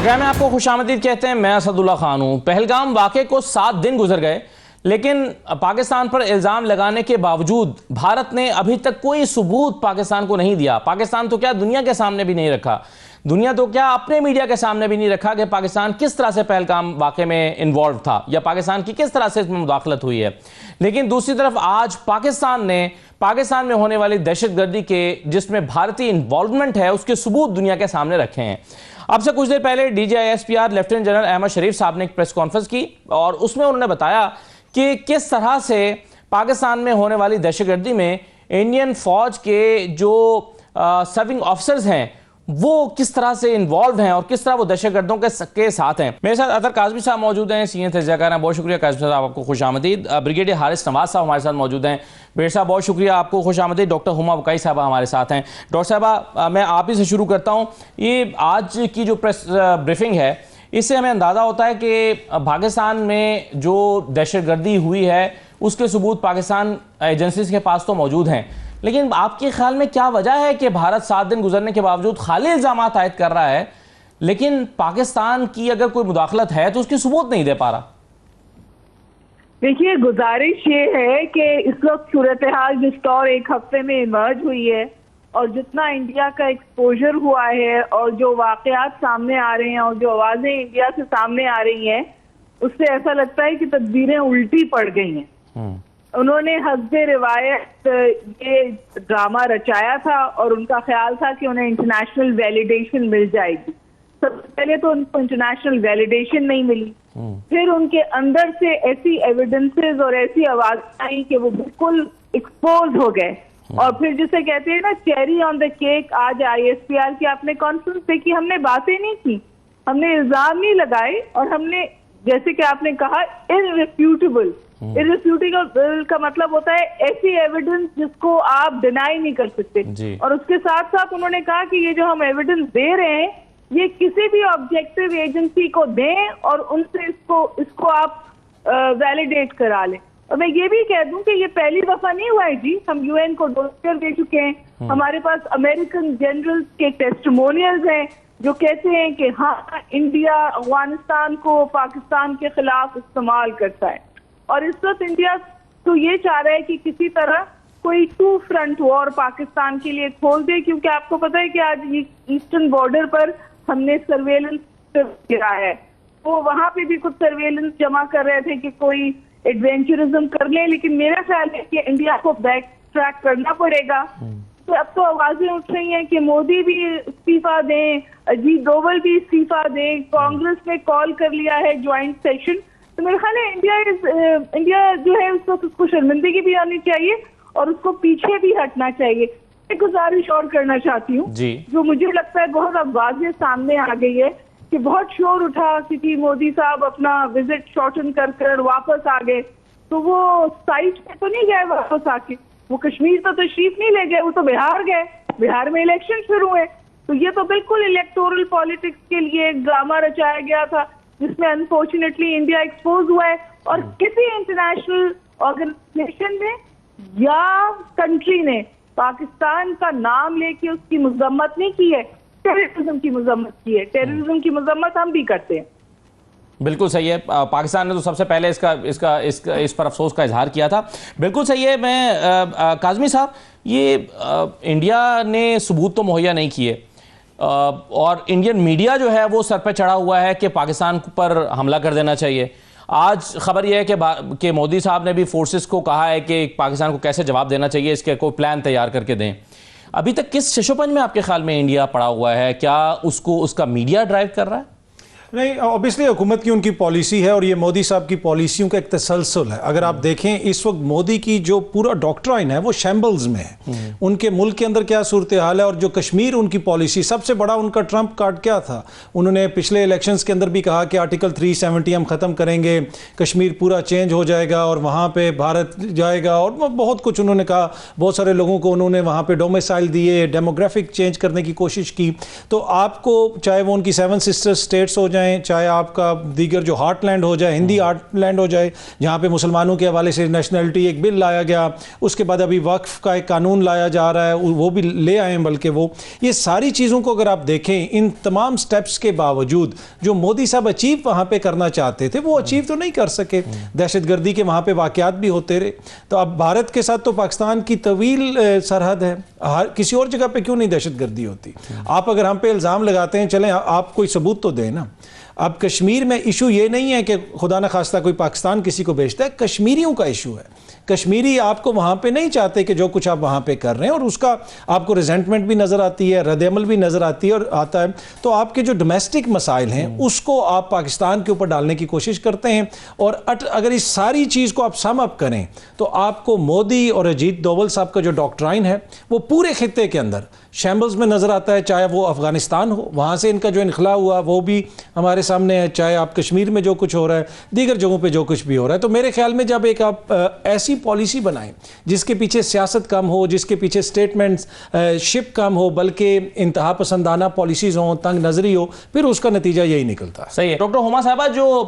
Programme میں آپ کو خوش آمدید کہتے ہیں. میں اسد اللہ خان ہوں. پہلگام واقعے کو 7 دن گزر گئے لیکن پاکستان پر الزام لگانے کے باوجود بھارت نے ابھی تک کوئی ثبوت پاکستان کو نہیں دیا. پاکستان تو کیا دنیا کے سامنے بھی نہیں رکھا, دنیا تو کیا اپنے میڈیا کے سامنے بھی نہیں رکھا کہ پاکستان کس طرح سے پہلگام واقعے میں انوالو تھا یا پاکستان کی کس طرح سے اس میں مداخلت ہوئی ہے. لیکن دوسری طرف آج پاکستان میں ہونے والی دہشت گردی کے جس میں بھارتی انوالومنٹ ہے اس کے ثبوت دنیا کے سامنے رکھے ہیں. اب سے کچھ دیر پہلے D G I S P R lieutenant general Ahmed Sharif صاحب نے ایک پریس کانفرنس کی اور اس میں انہوں نے بتایا کہ کس طرح سے پاکستان میں ہونے والی دہشت گردی میں انڈین فوج کے جو سرونگ آفیسرز ہیں وہ کس طرح سے انوالو ہیں اور کس طرح وہ دہشت گردوں کے ساتھ ہیں. میرے ساتھ اطہر کاظمی صاحب موجود ہیں, سینئر تجزیہ کار ہیں. بہت شکریہ کاظمی صاحب, آپ کو خوش آمدید. بریگیڈیئر حارث نواز صاحب ہمارے ساتھ موجود ہیں. بیر صاحب بہت شکریہ, آپ کو خوش آمدید. ڈاکٹر ہما بکائی صاحبہ ہمارے ساتھ ہیں. ڈاکٹر صاحبہ میں آپ ہی سے شروع کرتا ہوں. یہ آج کی جو پریس بریفنگ ہے اس سے ہمیں اندازہ ہوتا ہے کہ پاکستان میں جو دہشت گردی ہوئی ہے اس کے ثبوت پاکستان ایجنسیز کے پاس تو موجود ہیں, لیکن آپ کے خیال میں کیا وجہ ہے کہ بھارت 7 دن گزرنے کے باوجود خالی الزامات عائد کر رہا ہے لیکن پاکستان کی اگر کوئی مداخلت ہے تو اس کی ثبوت نہیں دے پا رہا؟ دیکھیے, گزارش یہ ہے کہ اس وقت صورتحال جس طور ایک ہفتے میں ایمرج ہوئی ہے اور جتنا انڈیا کا ایکسپوجر ہوا ہے اور جو واقعات سامنے آ رہے ہیں اور جو آوازیں انڈیا سے سامنے آ رہی ہیں اس سے ایسا لگتا ہے کہ تدبیریں الٹی پڑ گئی ہیں. انہوں نے حسب روایت یہ ڈرامہ رچایا تھا اور ان کا خیال تھا کہ انہیں انٹرنیشنل ویلیڈیشن مل جائے گی. سب سے پہلے تو ان کو انٹرنیشنل ویلیڈیشن نہیں ملی, پھر ان کے اندر سے ایسی ایویڈنسز اور ایسی آوازیں آئی کہ وہ بالکل ایکسپوز ہو گئے. اور پھر جسے کہتے ہیں نا چیری آن دا کیک, آج آئی ایس پی آر کی آپ نے کانفرنس دیکھی, ہم نے باتیں نہیں کی, ہم نے الزام نہیں لگائے اور ہم نے جیسے کہ آپ نے کہا irrefutable کا مطلب ہوتا ہے ایسی ایویڈنس جس کو آپ ڈینائی نہیں کر سکتے. اور اس کے ساتھ ساتھ انہوں نے کہا کہ یہ جو ہم ایویڈنس دے رہے ہیں یہ کسی بھی آبجیکٹو ایجنسی کو دیں اور ان سے اس کو آپ ویلیڈیٹ کرا لیں. اور میں یہ بھی کہہ دوں کہ یہ پہلی دفعہ نہیں ہوا ہے جی, ہم یو این کو ڈوزر دے چکے ہیں. ہمارے پاس امریکن جنرلز کے ٹیسٹیمونیلز ہیں جو کہتے ہیں کہ ہاں انڈیا افغانستان کو پاکستان کے خلاف استعمال کرتا ہے. اور اس وقت انڈیا تو یہ چاہ رہا ہے کہ کسی طرح کوئی 2 فرنٹ وار پاکستان کے لیے کھول دے, کیونکہ آپ کو پتہ ہے کہ آج ایسٹرن بارڈر پر ہم نے سرویلنس گرا ہے. وہ وہاں پہ بھی کچھ سرویلنس جمع کر رہے تھے کہ کوئی ایڈونچرزم کر لیں, لیکن میرا خیال ہے کہ انڈیا کو بیک ٹریک کرنا پڑے گا. تو اب تو آوازیں اٹھ رہی ہیں کہ مودی بھی استعفیٰ دیں, اجیت ڈوبل بھی استعفیٰ دیں, کانگریس نے کال کر لیا ہے جوائنٹ سیشن. تو میرے خیال ہے انڈیا جو ہے اس وقت اس کو شرمندگی بھی آنی چاہیے اور اس کو پیچھے بھی ہٹنا چاہیے. ایک گزارش اور کرنا چاہتی ہوں جو مجھے لگتا ہے بہت اب واضح سامنے آ گئی ہے کہ بہت شور اٹھا کیونکہ مودی صاحب اپنا وزٹ شارٹن کر واپس آ گئے, تو وہ سائٹ پہ تو نہیں گئے واپس آ کے, وہ کشمیر تو تشریف نہیں لے گئے, وہ تو بہار گئے, بہار میں الیکشن شروع ہوئے. تو یہ تو بالکل الیکٹورل پالیٹکس کے لیے ایک ڈرامہ رچایا گیا تھا جس میں انفارچونیٹلی انڈیا ایکسپوز ہوا ہے. اور کسی انٹرنیشنل آرگنائزیشن نے یا کنٹری نے پاکستان کا نام لے کے اس کی مذمت نہیں کی ہے, ٹیررزم کی مذمت کی ہے. ٹیررزم کی مذمت ہم بھی کرتے ہیں. بالکل صحیح ہے, پاکستان نے تو سب سے پہلے اس پر افسوس کا اظہار کیا تھا. بالکل صحیح ہے. میں کاظمی صاحب, یہ انڈیا نے ثبوت تو مہیا نہیں کیے اور انڈین میڈیا جو ہے وہ سر پہ چڑھا ہوا ہے کہ پاکستان پر حملہ کر دینا چاہیے. آج خبر یہ ہے کہ مودی صاحب نے بھی فورسز کو کہا ہے کہ پاکستان کو کیسے جواب دینا چاہیے, اس کے کوئی پلان تیار کر کے دیں. ابھی تک کس ششوپنج میں آپ کے خیال میں انڈیا پڑا ہوا ہے؟ کیا اس کا میڈیا ڈرائیو کر رہا ہے؟ نہیں, اوبیسلی حکومت کی ان کی پالیسی ہے اور یہ مودی صاحب کی پالیسیوں کا ایک تسلسل ہے. اگر آپ دیکھیں اس وقت مودی کی جو پورا ڈاکٹرائن ہے وہ شیمبلز میں ہے. ان کے ملک کے اندر کیا صورتحال ہے اور جو کشمیر ان کی پالیسی, سب سے بڑا ان کا ٹرمپ کارڈ کیا تھا, انہوں نے پچھلے الیکشنز کے اندر بھی کہا کہ آرٹیکل 370 ہم ختم کریں گے, کشمیر پورا چینج ہو جائے گا اور وہاں پہ بھارت جائے گا, اور بہت کچھ انہوں نے کہا. بہت سارے لوگوں کو انہوں نے وہاں پہ ڈومیسائل دیے, ڈیموگرافک چینج کرنے کی کوشش کی. تو آپ کو چاہے وہ ان کی 7 سسٹر اسٹیٹس ہو جائیں جائیں, چاہے آپ کا دیگر جو ہارٹ لینڈ ہو جائے, ہندی ہارٹ لینڈ ہو جائے, جہاں پہ مسلمانوں کے حوالے سے نیشنلٹی ایک بل لایا گیا, اس کے بعد ابھی وقف کا ایک قانون لایا جا رہا ہے, وہ بھی لے آئے ہیں. بلکہ وہ یہ ساری چیزوں کو اگر آپ دیکھیں, ان تمام سٹیپس کے باوجود جو مودی صاحب اچیو وہاں پہ کرنا چاہتے تھے وہ اچیو تو نہیں کر سکے. دہشت گردی کے وہاں پہ واقعات بھی ہوتے رہے. تو اب بھارت کے ساتھ تو پاکستان کی طویل سرحد ہے, کسی اور جگہ پہ کیوں نہیں دہشت گردی ہوتی؟ آپ اگر ہم پہ الزام لگاتے ہیں, چلیں آپ کوئی ثبوت تو دیں نا. اب کشمیر میں ایشو یہ نہیں ہے کہ خدا نہ خواستہ کوئی پاکستان کسی کو بھیجتا ہے, کشمیریوں کا ایشو ہے. کشمیری آپ کو وہاں پہ نہیں چاہتے کہ جو کچھ آپ وہاں پہ کر رہے ہیں, اور اس کا آپ کو ریزنٹمنٹ بھی نظر آتی ہے, رد عمل بھی نظر آتی ہے اور آتا ہے. تو آپ کے جو ڈومیسٹک مسائل ہیں اس کو آپ پاکستان کے اوپر ڈالنے کی کوشش کرتے ہیں. اور اگر اس ساری چیز کو آپ سم اپ کریں تو آپ کو مودی اور اجیت ڈوبل صاحب کا جو ڈاکٹرائن ہے وہ پورے خطے کے اندر شیمبلز میں نظر آتا ہے. چاہے وہ افغانستان ہو, وہاں سے ان کا جو انخلا ہوا وہ بھی ہمارے سامنے ہے, چاہے آپ کشمیر میں جو کچھ ہو رہا ہے, دیگر جگہوں پہ جو کچھ بھی ہو رہا ہے. تو میرے خیال میں جب ایک آپ ایسی پالیسی بنائیں جس کے پیچھے سیاست کم ہو, جس کے پیچھے سٹیٹمنٹس شپ کم ہو, بلکہ انتہا پسندانہ پالیسیز ہوں, تنگ نظری ہو, پھر اس کا نتیجہ یہی نکلتا ہے. صحیح ہے. ڈاکٹر ہما صاحبہ, جو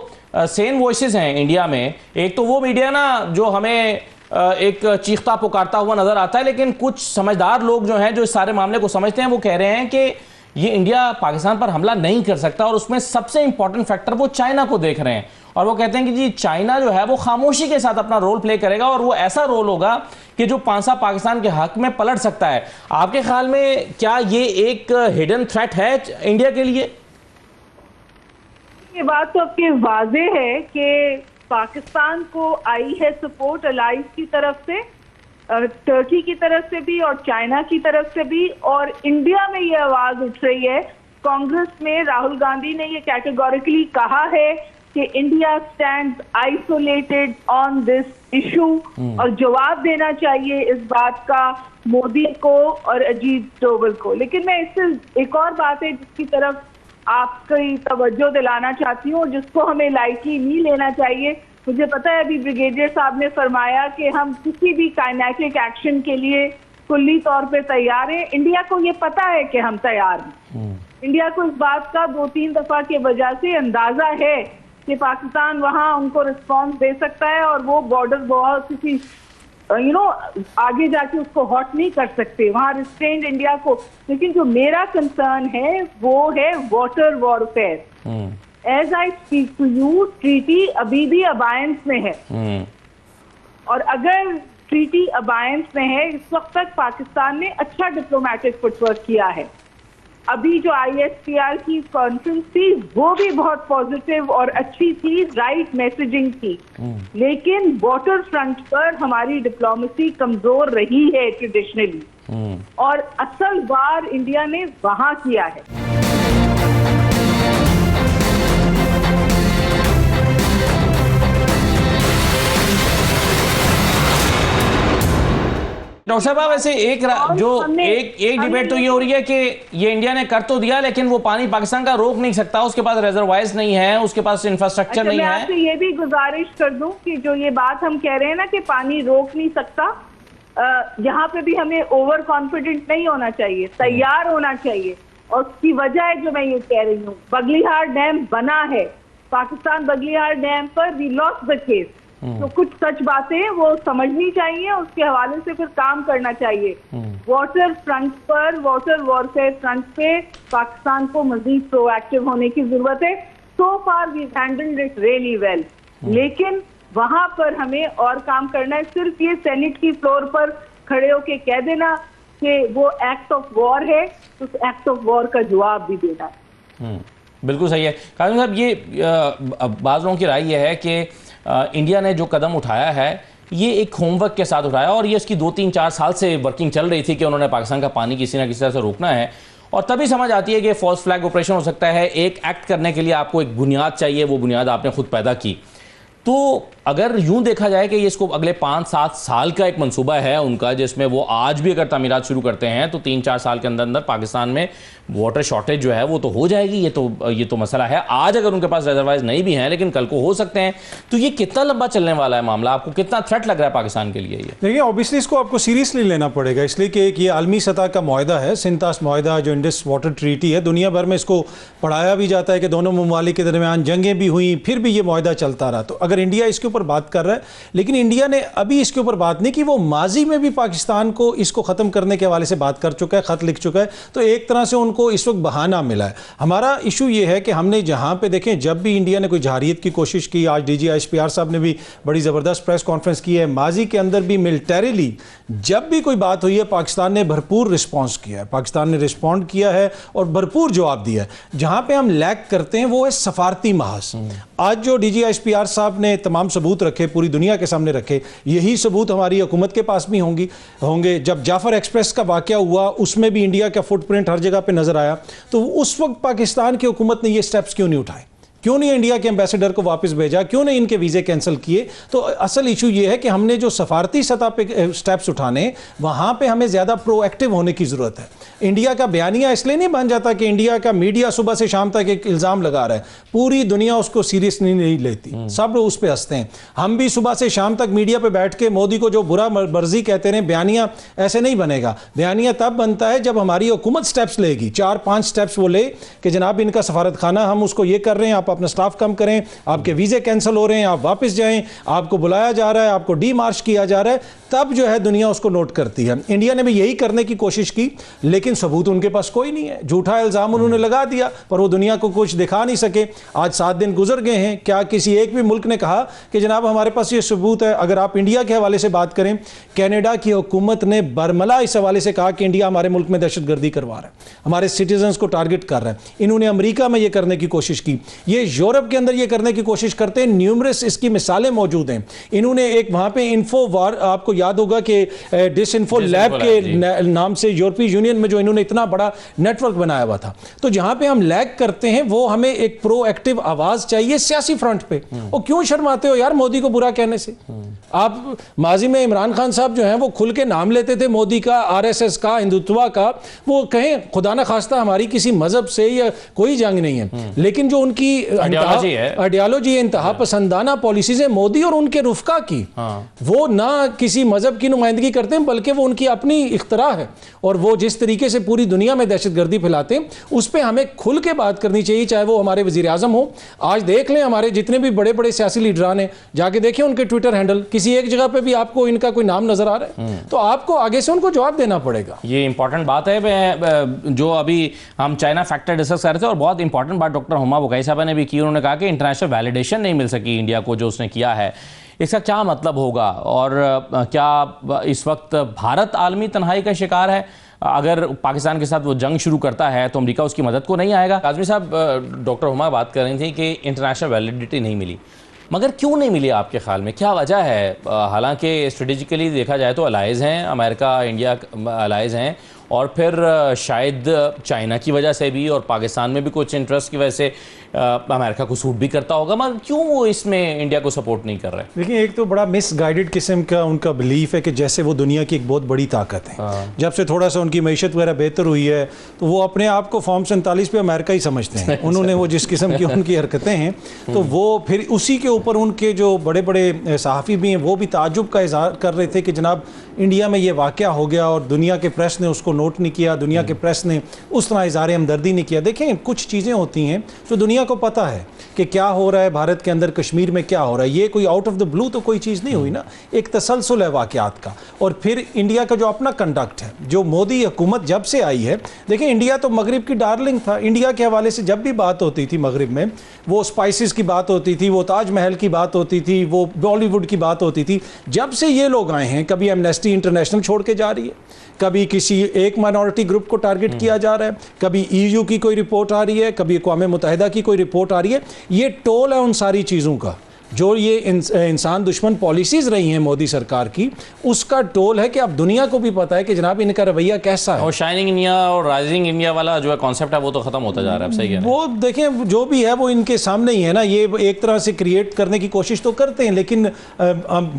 سین وائسز ہیں انڈیا میں, ایک تو وہ میڈیا نا جو ہمیں ایک چیختا پکارتا ہوا نظر آتا ہے, لیکن کچھ سمجھدار لوگ جو ہیں جو اس سارے معاملے کو سمجھتے ہیں وہ کہہ رہے ہیں کہ یہ انڈیا پاکستان پر حملہ نہیں کر سکتا, اور اس میں سب سے امپورٹنٹ فیکٹر وہ چائنا کو دیکھ رہے ہیں. اور وہ کہتے ہیں کہ جی چائنا جو ہے وہ خاموشی کے ساتھ اپنا رول پلے کرے گا, اور وہ ایسا رول ہوگا کہ جو پانسا پاکستان کے حق میں پلٹ سکتا ہے. آپ کے خیال میں کیا یہ ایک ہڈن تھریٹ ہے انڈیا کے لیے؟ یہ بات تو اب کہ واضح ہے کہ پاکستان کو آئی ہے سپورٹ الائز کی طرف سے, ترکی کی طرف سے بھی اور چائنا کی طرف سے بھی, اور انڈیا میں یہ آواز اٹھ رہی ہے. کانگریس میں راہل گاندھی نے یہ کیٹیگوریکلی کہا ہے کہ India stands isolated on this issue, اور جواب دینا چاہیے اس بات کا مودی کو اور اجیت ڈوبل کو. لیکن میں اس سے ایک اور بات ہے جس کی طرف آپ کی توجہ دلانا چاہتی ہوں, جس کو ہمیں لائٹلی نہیں لینا چاہیے. مجھے پتا ہے ابھی بریگیڈیئر صاحب نے فرمایا کہ ہم کسی بھی کائنیٹک ایکشن کے لیے کلی طور پہ تیار ہیں. انڈیا کو یہ پتا ہے کہ ہم تیار ہیں. انڈیا کو اس بات کا 2-3 دفعہ کے وجہ سے اندازہ ہے کہ پاکستان وہاں ان کو رسپانس دے سکتا ہے, اور وہ بارڈر بہت کسی آگے جا کے اس کو ہاٹ نہیں کر سکتے, وہاں ریسٹرینڈ انڈیا کو. لیکن جو میرا کنسرن ہے وہ ہے water warfare. As I speak to you, treaty ابھی بھی ابائنس میں ہے, اور اگر ٹریٹی ابائنس میں ہے اس وقت تک پاکستان نے اچھا ڈپلومیٹک فٹ ورک کیا ہے. ابھی جو آئی ایس پی آر کی کانفرنس تھی وہ بھی بہت پازیٹیو اور اچھی تھی, رائٹ میسیجنگ تھی. لیکن واٹر فرنٹ پر ہماری ڈپلومیسی کمزور رہی ہے ٹریڈیشنلی, اور اصل وار انڈیا نے وہاں کیا ہے. ڈاکٹر صاحب ویسے ایک ڈیبیٹ تو یہ ہو رہی ہے کہ یہ انڈیا نے کر تو دیا, لیکن وہ پانی پاکستان کا روک نہیں سکتا, اس کے پاس ریزروائرز نہیں ہے, اس کے پاس انفراسٹرکچر نہیں ہے. میں آپ سے یہ بھی گزارش کر دوں کہ جو یہ بات ہم کہہ رہے ہیں نا کہ پانی روک نہیں سکتا, یہاں پہ بھی ہمیں اوور کانفیڈنٹ نہیں ہونا چاہیے, تیار ہونا چاہیے. اور اس کی وجہ ہے جو میں یہ کہہ رہی ہوں, بگلیہار ڈیم بنا ہے, پاکستان بگلیہار ڈیم پر وی لاس دا کیس. تو کچھ سچ باتیں وہ سمجھنی چاہیے, اس کے حوالے سے پھر کام کرنا چاہیے. واٹر فرنٹ پر, واٹر وارفیئر فرنٹ پہ پاکستان کو مزید پرو ایکٹیو ہونے کی ضرورت ہے. So far we handled it really well, لیکن وہاں پر ہمیں اور کام کرنا ہے. صرف یہ سینٹ کی فلور پر کھڑے ہو کے کہہ دینا کہ وہ ایکٹ آف وار ہے, اس ایکٹ آف وار کا جواب بھی دینا ہے. بالکل صحیح ہے. قاسم صاحب, یہ بعض لوگوں کی رائے یہ ہے کہ انڈیا نے جو قدم اٹھایا ہے یہ ایک ہوم ورک کے ساتھ اٹھایا, اور یہ اس کی 2-3-4 سال سے ورکنگ چل رہی تھی کہ انہوں نے پاکستان کا پانی کسی نہ کسی طرح سے روکنا ہے, اور تبھی سمجھ آتی ہے کہ فالس فلیگ آپریشن ہو سکتا ہے. ایک ایکٹ کرنے کے لیے آپ کو ایک بنیاد چاہیے, وہ بنیاد آپ نے خود پیدا کی. تو اگر یوں دیکھا جائے کہ یہ اس کو اگلے 5-7 سال کا ایک منصوبہ ہے ان کا، جس میں وہ آج بھی اگر تعمیرات شروع کرتے ہیں تو 3-4 سال کے اندر پاکستان میں واٹر شارٹیج جو ہے وہ تو ہو جائے گی. یہ تو مسئلہ ہے. آج اگر ان کے پاس ریزروائرز نہیں بھی ہیں لیکن کل کو ہو سکتے ہیں. تو یہ کتنا لمبا چلنے والا ہے معاملہ؟ آپ کو کتنا تھریٹ لگ رہا ہے پاکستان کے لیے؟ یہ دیکھیں اوبیسلی اس کو آپ کو سیریسلی لینا پڑے گا، اس لیے کہ ایک یہ عالمی سطح کا معاہدہ ہے، سنتاس معاہدہ جو انڈس واٹر ٹریٹی ہے. دنیا بھر میں اس کو پڑھایا بھی جاتا ہے کہ دونوں ممالک کے درمیان جنگیں بھی ہوئیں پھر بھی یہ معاہدہ چلتا رہا. تو اگر انڈیا اس کے اوپر بات کر رہا ہے، لیکن انڈیا نے ابھی اس کے اوپر بات نہیں کی. وہ ماضی میں بھی پاکستان کو اس کو ختم کرنے کے حوالے سے بات کر چکا ہے، خط لکھ چکا ہے. تو ایک طرح سے ان کو اس وقت بہانہ ملا ہے. ہمارا ایشو یہ ہے کہ ہم نے جہاں پہ دیکھیں جب بھی انڈیا نے کوئی جارحیت کی کوشش کی، آج D G H P R صاحب نے بھی بڑی زبردست پریس کانفرنس کی ہے، ماضی کے اندر بھی ملٹریلی جب بھی کوئی بات ہوئی ہے پاکستان نے بھرپور رسپانس کیا ہے، پاکستان نے رسپونڈ کیا ہے اور بھرپور جواب دیا ہے. جہاں پہ ہم لیک کرتے ہیں وہ ہے سفارتی محاذ. آج جو D G H P R صاحب نے تمام ثبوت رکھے، پوری دنیا کے سامنے رکھے، یہی ثبوت ہماری حکومت کے پاس بھی ہوں گے. جب جعفر ایکسپریس کا واقعہ ہوا اس میں بھی انڈیا کا فٹ پرنٹ ہر جگہ پہ نظر آیا. تو اس وقت پاکستان کی حکومت نے یہ سٹیپس کیوں نہیں اٹھائے؟ کیوں نہیں انڈیا کے ایمبیسڈر کو واپس بھیجا؟ کیوں نہیں ان کے ویزے کینسل کیے؟ تو اصل ایشو یہ ہے کہ ہم نے جو سفارتی سطح پہ سٹیپس اٹھانے، وہاں پہ ہمیں زیادہ پرو ایکٹیو ہونے کی ضرورت ہے. انڈیا کا بیانیہ اس لیے نہیں بن جاتا کہ انڈیا کا میڈیا صبح سے شام تک ایک الزام لگا رہا ہے، پوری دنیا اس کو سیریسلی نہیں لیتی، سب اس پہ ہنستے ہیں. ہم بھی صبح سے شام تک میڈیا پہ بیٹھ کے مودی کو جو برا مرضی کہتے رہے. بیانیہ ایسے نہیں بنے گا. بیانیہ تب بنتا ہے جب ہماری حکومت سٹیپس لے گی، 4-5 سٹیپس وہ لے کہ جناب ان کا سفارت خانہ ہم اس کو یہ کر رہے ہیں، آپ اپنا سٹاف کم کریں، آپ کے ویزے کینسل ہو رہے ہیں، آپ واپس جائیں، آپ کو بلایا جا رہا ہے، آپ کو ڈی مارچ کیا جا رہا ہے. تب جو ہے دنیا اس کو نوٹ کرتی ہے. انڈیا نے بھی یہی کرنے کی کوشش کی لیکن ثبوت ان کے پاس کوئی نہیں ہے. جھوٹا الزام انہوں نے لگا دیا پر وہ دنیا کو کچھ دکھا نہیں سکے. آج 7 دن گزر گئے ہیں، کیا کسی ایک بھی ملک نے کہا کہ جناب ہمارے پاس یہ ثبوت ہے؟ اگر آپ انڈیا کے حوالے سے بات کریں، کینیڈا کی حکومت نے برملا اس حوالے سے کہا کہ انڈیا ہمارے ملک میں دہشت گردی کروا رہا ہے، ہمارے سٹیزنز کو ٹارگٹ کر رہا ہے. انہوں نے امریکہ میں یہ کرنے کی کوشش کی، یہ یورپ کے اندر یہ کرنے کی کوشش کرتے ہیں. نیومرس اس کی مثالیں موجود ہیں. انہوں نے ایک وہاں پہ انفو وار، آپ کو یاد ہوگا کہ ڈس انفو لیب کے نام سے یورپی یونین میں جو انہوں نے اتنا بڑا نیٹ ورک بنایا ہوا تھا. تو جہاں پہ ہم لیگ کرتے ہیں وہ ہمیں ایک پرو ایکٹیو آواز چاہیے سیاسی فرنٹ پہ. اور کیوں شرماتے ہو یار مودی کو برا کہنے سے؟ آپ ماضی میں عمران خان صاحب جو ہیں وہ کھل کے نام لیتے تھے مودی کا، آر ایس ایس کا، ہندوتوا کا. وہ کہیں خدا نہ خواستہ ہماری کسی مذہب سے یا کوئی جنگ نہیں ہے، لیکن جو ان کی آئیڈیالوجی انتہا پسندانہ پالیسیز ہیں مودی اور ان کے رفقا کی، وہ نہ کسی مذہب کی نمائندگی کرتے ہیں بلکہ وہ ان کی اپنی اختراع ہے. اور وہ جس طریقے سے پوری دنیا میں دہشت گردی پھیلاتے ہیں اس پہ ہمیں کھل کے بات کرنی چاہیے، چاہے وہ ہمارے وزیر اعظم ہو. آج دیکھ لیں ہمارے جتنے بھی بڑے بڑے سیاسی لیڈران ہیں، جا کے دیکھیں ان کے ٹویٹر ہینڈل، کسی ایک جگہ پہ بھی آپ کو ان کا کوئی نام نظر آ رہا ہے؟ تو آپ کو آگے سے ان کو جواب دینا پڑے گا. یہ امپورٹنٹ بات ہے جو ابھی ہم چائنا فیکٹر ڈسکس کر رہے تھے، اور بہت امپورٹنٹ بات ڈاکٹر ہما بغائی صاحبہ نے بھی کی. انہوں نے کہا کہ انٹرنیشنل ویلیڈیشن نہیں مل سکی انڈیا کو جو اس نے کیا ہے. اس کا کیا مطلب ہوگا اور کیا اس وقت بھارت عالمی تنہائی کا شکار ہے؟ اگر پاکستان کے ساتھ وہ جنگ شروع کرتا ہے تو امریکہ اس کی مدد کو نہیں آئے گا. کاظمی صاحب، ڈاکٹر ہما بات کر رہی تھیں کہ انٹرنیشنل ویلیڈیٹی نہیں ملی، مگر کیوں نہیں ملی آپ کے خیال میں؟ کیا وجہ ہے؟ حالانکہ اسٹریٹجیکلی دیکھا جائے تو الائز ہیں، امریکہ انڈیا الائز ہیں، اور پھر شاید چائنا کی وجہ سے بھی اور پاکستان میں بھی کچھ انٹرسٹ کی وجہ سے امریکہ کو سوٹ بھی کرتا ہوگا، مگر کیوں وہ اس میں انڈیا کو سپورٹ نہیں کر رہے؟ دیکھیں ایک تو بڑا مس گائیڈڈ قسم کا ان کا بلیف ہے کہ جیسے وہ دنیا کی ایک بہت بڑی طاقت ہے. جب سے تھوڑا سا ان کی معیشت وغیرہ بہتر ہوئی ہے تو وہ اپنے آپ کو فارم 47 پہ امریکہ ہی سمجھتے ہیں. انہوں نے وہ جس قسم کی ان کی حرکتیں ہیں تو وہ پھر اسی کے اوپر ان کے جو بڑے بڑے صحافی بھی ہیں وہ بھی تعجب کا اظہار کر رہے تھے کہ جناب انڈیا میں یہ واقعہ ہو گیا اور دنیا کے پریس نے اس کو نوٹ نہیں کیا، دنیا کے پریس نے اس طرح اظہار ہمدردی نہیں کیا. دیکھیں کچھ چیزیں ہوتی ہیں جو دنیا کو پتہ ہے کہ کیا ہو رہا ہے بھارت کے اندر، کشمیر میں کیا ہو رہا ہے. یہ کوئی آؤٹ آف دا بلو تو کوئی چیز نہیں ہوئی نا، ایک تسلسل ہے واقعات کا. اور پھر انڈیا کا جو اپنا کنڈکٹ ہے، جو مودی حکومت جب سے آئی ہے، دیکھیں انڈیا تو مغرب کی ڈارلنگ تھا. انڈیا کے حوالے سے جب بھی بات ہوتی تھی مغرب میں، وہ اسپائسز کی بات ہوتی تھی، وہ تاج محل کی بات ہوتی تھی، وہ بالی ووڈ کی بات ہوتی تھی. جب سے یہ لوگ آئے ہیں کبھی ایمنسٹی انٹرنیشنل چھوڑ کے جا رہی ہے، کبھی کسی ایک مائنورٹی گروپ کو ٹارگٹ کیا جا رہا ہے، کبھی ای یو کی کوئی رپورٹ آ رہی ہے، کبھی اقوام متحدہ کی کوئی رپورٹ آ رہی ہے. یہ ٹول ہے ان ساری چیزوں کا جو یہ انسان دشمن پالیسیز رہی ہیں مودی سرکار کی، اس کا ٹول ہے کہ اب دنیا کو بھی پتا ہے کہ جناب ان کا رویہ کیسا ہے. اور شائننگ انڈیا اور رائزنگ انڈیا والا جو ہے کانسیپٹ ہے وہ تو ختم ہوتا جا رہا ہے. صحیح ہے، وہ دیکھیں جو بھی ہے وہ ان کے سامنے ہی ہے نا. یہ ایک طرح سے کریٹ کرنے کی کوشش تو کرتے ہیں لیکن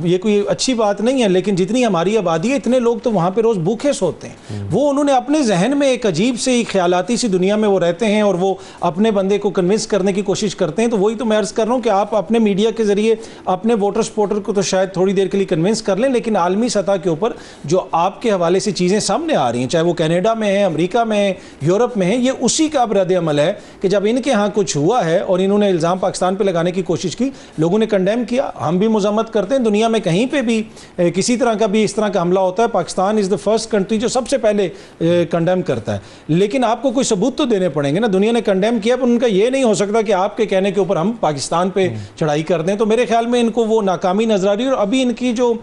یہ کوئی اچھی بات نہیں ہے. لیکن جتنی ہماری آبادی ہے اتنے لوگ تو وہاں پہ روز بھوکے سوتے ہیں. وہ انہوں نے اپنے ذہن میں ایک عجیب سے خیالاتی سی دنیا میں وہ رہتے ہیں اور وہ اپنے بندے کو کنونس کرنے کی کوشش کرتے ہیں. تو وہی تو میں عرض کر رہا ہوں کہ آپ اپنے میڈیا کے ذریعے اپنے ووٹر سپورٹر کو تو شاید تھوڑی دیر کے لیے کنونس کر لیں، لیکن عالمی سطح کے اوپر جو آپ کے حوالے سے چیزیں سامنے آ رہی ہیں، چاہے وہ کینیڈا میں ہیں، امریکہ میں ہیں، یورپ میں ہیں، یہ اسی کا اب رد عمل ہے کہ جب ان کے ہاں کچھ ہوا ہے اور انہوں نے الزام پاکستان پہ لگانے کی کوشش کی، لوگوں نے کنڈیم کیا. ہم بھی مذمت کرتے ہیں. دنیا میں کہیں پہ بھی کسی طرح کا بھی اس طرح کا حملہ ہوتا ہے، پاکستان از دا فرسٹ کنٹری جو سب سے پہلے کنڈیم کرتا ہے. لیکن آپ کو کوئی ثبوت تو دینے پڑیں گے نا. دنیا نے کنڈیم کیا، پر ان کا یہ نہیں ہو سکتا کہ آپ کے کہنے کے اوپر ہم پاکستان پہ چڑھائی کر دیں. تو میرے خیال میں ان کو وہ ناکامی نظر آ رہی ہے. اور ابھی ان کی جو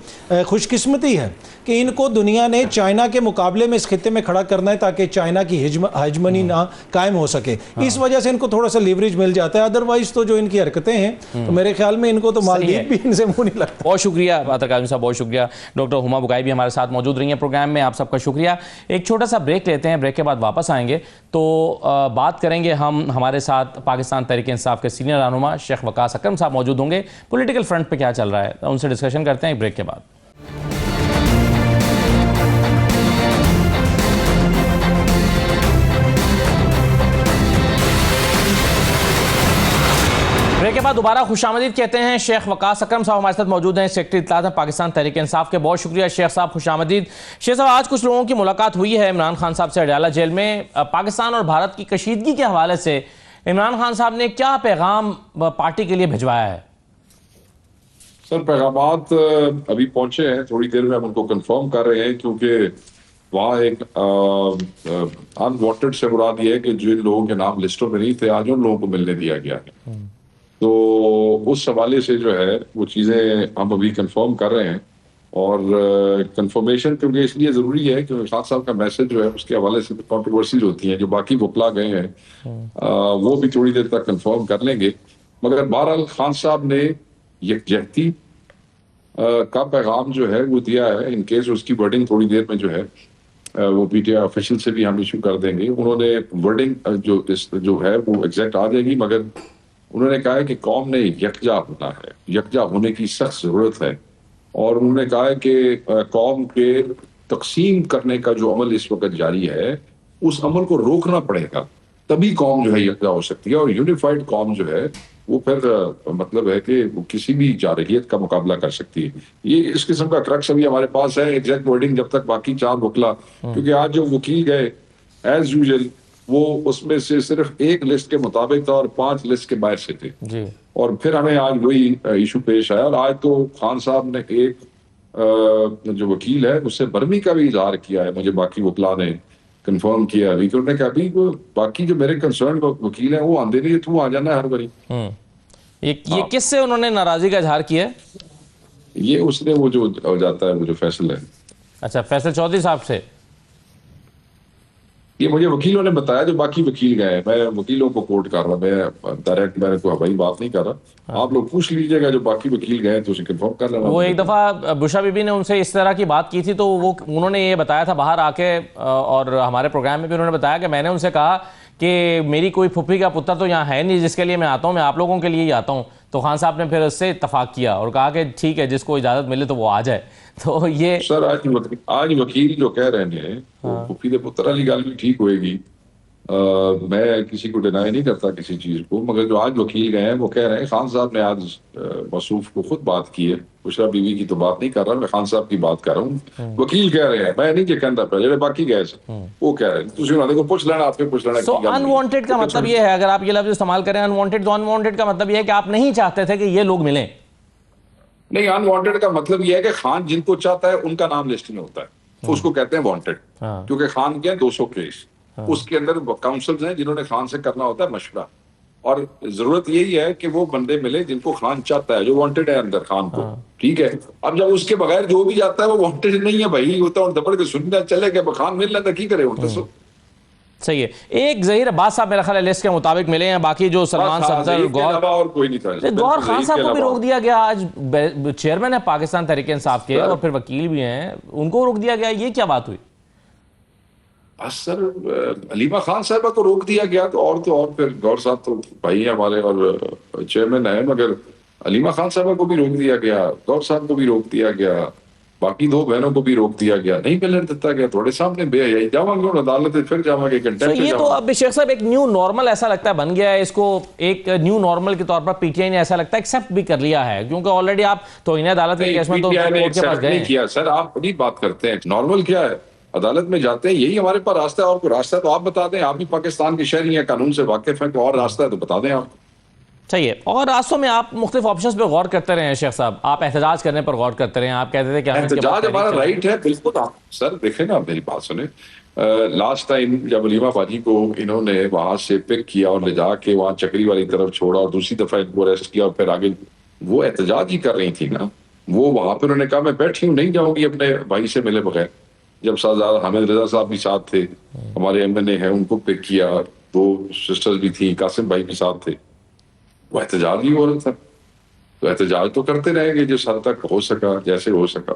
خوش قسمتی ہے کہ ان کو دنیا نے چائنا کے مقابلے میں اس خطے میں کھڑا کرنا ہے تاکہ چائنا کی ہیجمنی نہ قائم ہو سکے. اس وجہ سے ان کو تھوڑا سا لیوریج مل جاتا ہے. ادروائز تو جو ان کی حرکتیں ہیں تو میرے خیال میں ان کو تو مالدیپ بھی ان سے منہ نہیں لگتا. بہت شکریہ عاطر کاظمی صاحب، بہت شکریہ. ڈاکٹر ہما بکائی بھی ہمارے ساتھ موجود رہی ہیں پروگرام میں. آپ سب کا شکریہ. ایک چھوٹا سا بریک لیتے ہیں، بریک کے بعد واپس آئیں گے تو بات کریں گے ہم. ہمارے ساتھ پاکستان تحریک انصاف کے سینئر رہنما شیخ وقاص اکرم صاحب موجود ہوں گے. پولیٹیکل فرنٹ پہ کیا چل رہا ہے ان سے ڈسکشن کرتے ہیں ایک بریک کے بعد. بریک کے بعد دوبارہ خوش آمدید کہتے ہیں. شیخ وقاص اکرم صاحب ہمارے ساتھ موجود ہیں، سیکرٹری اطلاعات ہیں پاکستان تحریک انصاف کے. بہت شکریہ شیخ صاحب، خوش آمدید. شیخ صاحب، آج کچھ لوگوں کی ملاقات ہوئی ہے عمران خان صاحب سے اڈیالہ جیل میں. پاکستان اور بھارت کی کشیدگی کے حوالے سے عمران خان صاحب نے کیا پیغام پارٹی کے لیے بھجوایا ہے؟ سر پیغامات ابھی پہنچے ہیں، تھوڑی دیر میں ہم ان کو کنفرم کر رہے ہیں، کیونکہ وہاں ایک ان وانٹڈ سے مراد یہ ہے کہ جن لوگوں کے نام لسٹوں میں نہیں تھے آج ان لوگوں کو ملنے دیا گیا ہے. تو اس حوالے سے جو ہے وہ چیزیں ہم ابھی کنفرم کر رہے ہیں. اور کنفرمیشن کیونکہ اس لیے ضروری ہے کہ خان صاحب کا میسج جو ہے اس کے حوالے سے کانٹروورسیز ہوتی ہیں. جو باقی وکلا گئے ہیں وہ بھی تھوڑی دیر تک کنفرم کر لیں گے. مگر بہرحال خان صاحب نے یکجہتی کا پیغام جو ہے وہ دیا ہے. ان کیس اس کی ورڈنگ تھوڑی دیر میں جو ہے وہ پی ٹی آئی آفیشل سے بھی ہم ایشو کر دیں گے. انہوں نے ورڈنگ جو ہے وہ ایگزیکٹ آ جائے گی، مگر انہوں نے کہا ہے کہ قوم نے یکجا ہونا ہے، یکجا ہونے کی سخت ضرورت ہے. اور انہوں نے کہا ہے کہ قوم کے تقسیم کرنے کا جو عمل اس وقت جاری ہے اس عمل کو روکنا پڑے گا، تبھی قوم جو ہے یکجا ہو سکتی ہے. اور یونیفائڈ قوم جو ہے وہ پھر مطلب ہے کہ وہ کسی بھی جارحیت کا مقابلہ کر سکتی ہے. یہ اس قسم کا کرکس ابھی ہمارے پاس ہے. ایگزیکٹ ورڈنگ جب تک باقی چار وکلا، کیونکہ آج جو وکیل گئے ایز یوزل وہ اس میں سے صرف ایک لسٹ کے مطابق تھا اور 5 لسٹ کے باہر سے تھے جی. اور پھر ہمیں آج وہی ایشو پیش آیا. اور آج تو خان صاحب نے ایک جو وکیل ہے اس سے برمی کا بھی اظہار کیا ہے. مجھے باقی وکلا نے کنفرم کیا ابھی کہ انہوں نے کہا ابھی باقی جو میرے کنسرن وکیل ہیں وہ آندے نہیں، تو آ جانا ہے ہر باری. یہ کس سے انہوں نے ناراضی کا اظہار کیا ہے؟ یہ اس نے وہ جو جاتا ہے وہ جو فیصل ہے. اچھا، فیصل چودھری صاحب سے. یہ مجھے وکیلوں نے بتایا جو باقی وکیل گئے. میں وکیلوں کو کوٹ کر رہا، میں ڈائریکٹ میں نے کوئی ہوائی بات نہیں کر رہا. آپ لوگ پوچھ لیجئے گا جو باقی وکیل گئے تو اسے کنفرم کر رہا. وہ ایک دفعہ بشا بی بی نے ان سے اس طرح کی بات کی تھی تو انہوں نے یہ بتایا تھا باہر آ کے، اور ہمارے پروگرام میں بھی انہوں نے بتایا کہ میں نے ان سے کہا کہ میری کوئی پھپھی کا پتر تو یہاں ہے نہیں جس کے لیے میں آتا ہوں، میں آپ لوگوں کے لیے ہی آتا ہوں. تو خان صاحب نے پھر اس سے اتفاق کیا اور کہا کہ ٹھیک ہے جس کو اجازت ملے تو وہ آ جائے. تو یہ سر آج وکیل جو کہہ رہے ہیں پھپھی دے پتر والی گل بھی ٹھیک ہوئے گی. میں کسی کو ڈینائی نہیں کرتا کسی چیز کو، مگر جو آج وکیل گئے ہیں وہ کہہ رہے ہیں خان صاحب نے آج موصوف کو خود بات کی ہے. بشرا بیوی کی تو بات نہیں کر رہا میں، خان صاحب کی بات کر رہا ہوں. وکیل کہہ رہے ہیں، میں نہیں کہ کہتا پہ جڑے باقی گئے وہ کہہ رہے ہیں. تسی انہاں کو پوچھ لینا، آپ کے پوچھ لینا. سو ان وانٹڈ کا مطلب یہ ہے، اگر آپ یہ لفظ استعمال کریں ان وانٹڈ، تو ان وانٹڈ کا مطلب یہ ہے کہ آپ نہیں چاہتے تھے کہ یہ لوگ ملیں. نہیں، ان وانٹڈ کا مطلب یہ ہے کہ خان جن کو چاہتا ہے ان کا نام لسٹ میں ہوتا ہے، اس کو کہتے ہیں وانٹڈ. کیونکہ خان کے 200 کیس، اس کے اندر کاؤنسلز ہیں جنہوں نے خان سے کرنا ہوتا ہے مشورہ. اور ضرورت یہی ہے کہ وہ بندے ملے جن کو خان چاہتا ہے، جو وانٹڈ ہے اندر خان کو. ٹھیک ہے، اب جب اس کے بغیر جو بھی جاتا ہے وہ وانٹڈ نہیں ہے بھائی، ہوتا ہے دبڑ کے سننا چلے کہ خان مل لیتا کی کرے. صحیح ہے. ایک ظہیر عباس صاحب میرا خیال ہے لسٹ کے مطابق ملے ہیں, باقی جو سلمان صفدر, اور کوئی نہیں تھا. گور خان صاحب کو بھی روک دیا گیا, آج چیئرمین ہے پاکستان تحریک انصاف کے اور پھر وکیل بھی ہیں, ان کو روک دیا گیا, یہ کیا بات ہوئی؟ سر علیمہ خان صاحبہ کو روک دیا گیا تو اور پھر گور صاحب تو بھائی ہیں ہمارے اور چیئرمین ہیں, مگر علیمہ خان صاحبہ کو بھی روک دیا گیا, گور صاحب کو بھی روک دیا گیا, باقی 2 بہنوں کو بھی روک دیا گیا, نہیں ملنے دیتا گیا. تھوڑے سامنے بے حیائی, جاؤں گے عدالت پھر جاؤں گے کنٹینٹ. یہ تو اب شیخ صاحب ایک نیو نارمل ایسا لگتا ہے بن گیا ہے, اس کو ایک نیو نارمل کے طور پر پی ٹی آئی نے ایسا لگتا ہے ایکسیپٹ بھی کر لیا ہے, کیونکہ آلریڈی آپ توہین عدالت کے کیس میں تو کورٹ کے پاس گئے ہیں. سر آپ بڑی بات کرتے ہیں, نارمل کیا ہے, عدالت میں جاتے ہیں, یہی ہمارے پاس راستہ ہے. اور کوئی راستہ ہے تو آپ بتا دیں, آپ بھی پاکستان کے شہری ہیں, قانون سے واقف ہیں, تو اور راستہ ہے تو بتا دیں آپ. صحیح ہے. اور راستوں میں آپ مختلف آپشنز پہ غور کرتے رہے ہیں شیخ صاحب, آپ احتجاج کرنے پر غور کرتے رہے ہیں, آپ کہتے تھے کہ احتجاج ہمارا رائٹ ہے, بالکل. آپ سر دیکھیں نا, میری بات سنیں, لاسٹ ٹائم جب علیمہ باجی کو انہوں نے وہاں سے پک کیا اور لے جا کے وہاں چکری والی طرف چھوڑا اور دوسری دفعہ ان کو اریسٹ کیا اور پھر آگے وہ احتجاج ہی کر رہی تھی نا, وہ وہاں پہ انہوں نے کہا میں بیٹھی ہوں, نہیں جاؤں گی اپنے بھائی سے ملے بغیر. جب شہزادہ حامد رضا صاحب بھی ساتھ تھے, ہمارے ایم این اے ہیں, ان کو پک کیا, 2 سسٹرز بھی تھیں, قاسم بھائی بھی ساتھ تھے, وہ احتجاج ہی ہو رہا تھا. تو احتجاج تو کرتے رہیں گے جس حد تک ہو سکا, جیسے ہو سکا.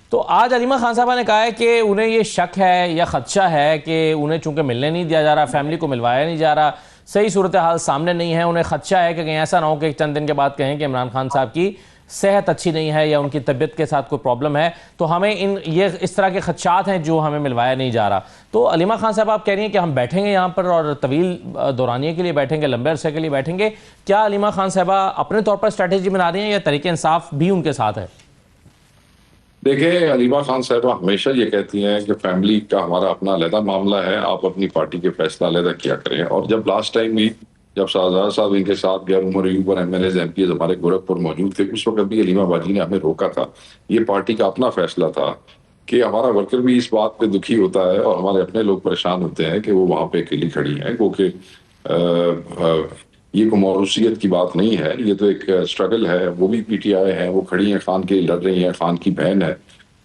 تو آج علیمہ خان صاحبہ نے کہا ہے کہ انہیں یہ شک ہے یا خدشہ ہے کہ انہیں چونکہ ملنے نہیں دیا جا رہا, فیملی کو ملوایا نہیں جا رہا, صحیح صورتحال سامنے نہیں ہے, انہیں خدشہ ہے کہ کہیں ایسا نہ ہو کہ چند دن کے بعد کہیں کہ عمران خان صاحب کی صحت اچھی نہیں ہے یا ان کی طبیعت کے ساتھ کوئی پرابلم ہے, تو ہمیں یہ اس طرح کے خدشات ہیں جو ہمیں ملوایا نہیں جا رہا. تو علیمہ خان صاحب آپ کہہ رہی ہیں کہ ہم بیٹھیں گے یہاں پر اور طویل دورانیے کے لیے بیٹھیں گے, لمبے عرصے کے لیے بیٹھیں گے. کیا علیمہ خان صاحبہ اپنے طور پر اسٹریٹجی بنا رہی ہیں یا تحریک انصاف بھی ان کے ساتھ ہے؟ دیکھیں, علیمہ خان صاحبہ ہمیشہ یہ کہتی ہیں کہ فیملی کا ہمارا اپنا علیحدہ معاملہ ہے, آپ اپنی پارٹی کے فیصلہ علیحدہ کیا کریں. اور جب لاسٹ ٹائم بھی جب شہزادہ صاحب ان کے ساتھ گیا, عمر ایوب اور M L As M P ہمارے گورکھپور موجود تھے, اس وقت بھی علیمہ باجی نے ہمیں روکا تھا. یہ پارٹی کا اپنا فیصلہ تھا کہ ہمارا ورکر بھی اس بات پہ دکھی ہوتا ہے اور ہمارے اپنے لوگ پریشان ہوتے ہیں کہ وہ وہاں پہ اکیلی کھڑی ہیں, کیونکہ یہ کوئی موروثیت کی بات نہیں ہے, یہ تو ایک اسٹرگل ہے. وہ بھی پی ٹی آئی ہیں, وہ کھڑی ہیں, خان کے لڑ رہی ہیں, خان کی بہن ہے,